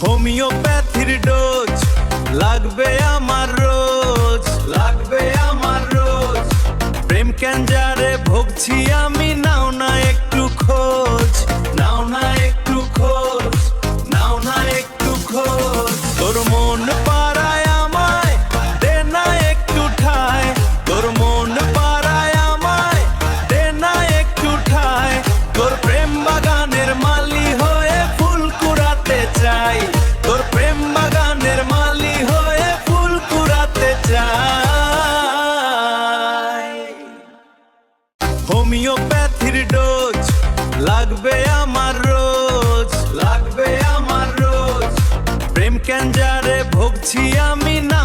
হোমিওপ্যাথির dose লাগবে আমার রোজ, লাগবে আমার রোজ। প্রেম ক্যান্সারে ভুগছি আমি, নাও না একটু খোঁজ, নাও না একটু খোঁজ, নাও না একটু খোঁজ। তোর মন পাড়ায় আমায়, দে না একটু ঠায়। তোর মন পাড়ায় আমায়, দে না একটু ঠায়। তোর প্রেম বাগানের মালি হয়ে ফুল কুড়াতে চাই, তোর প্রেম বাগানের মালি হয়ে ফুল কুড়াতে চাই। হোমিওপ্যাথির ডোজ লাগবে আমার রোজ, লাগবে আমার রোজ। প্রেম ক্যান্সারে ভুগছি আমি, না